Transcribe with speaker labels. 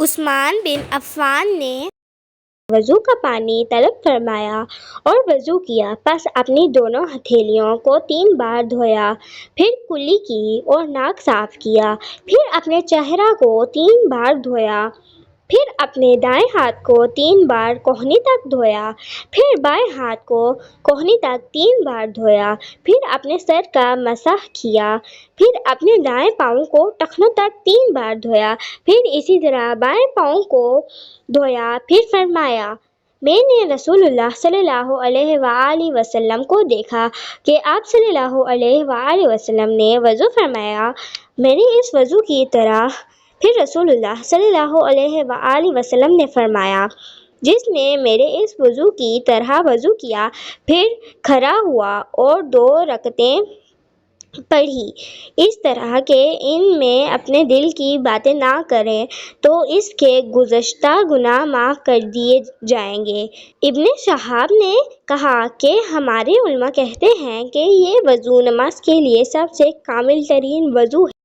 Speaker 1: عثمان بن عفان نے
Speaker 2: وضو کا پانی طلب فرمایا اور وضو کیا، پس اپنی دونوں ہتھیلیوں کو 3 بار دھویا، پھر کلی کی اور ناک صاف کیا، پھر اپنے چہرہ کو 3 بار دھویا، پھر اپنے دائیں ہاتھ کو 3 بار کہنی تک دھویا، پھر بائیں ہاتھ کو کہنی تک 3 بار دھویا، پھر اپنے سر کا مسح کیا، پھر اپنے دائیں پاؤں کو ٹخنوں تک 3 بار دھویا، پھر اسی طرح بائیں پاؤں کو دھویا، پھر فرمایا، میں نے رسول اللہ صلی اللہ علیہ وآلہ وسلم کو دیکھا کہ آپ صلی اللہ علیہ وآلہ وسلم نے وضو فرمایا میرے اس وضو کی طرح، پھر رسول اللہ صلی اللہ علیہ وآلہ وسلم نے فرمایا، جس نے میرے اس وضو کی طرح وضو کیا، پھر کھڑا ہوا اور 2 رکعتیں پڑھی، اس طرح کہ ان میں اپنے دل کی باتیں نہ کریں تو اس کے گزشتہ گناہ معاف کر دیے جائیں گے۔ ابن شہاب نے کہا کہ ہمارے علماء کہتے ہیں کہ یہ وضو نماز کے لیے سب سے کامل ترین وضو ہے۔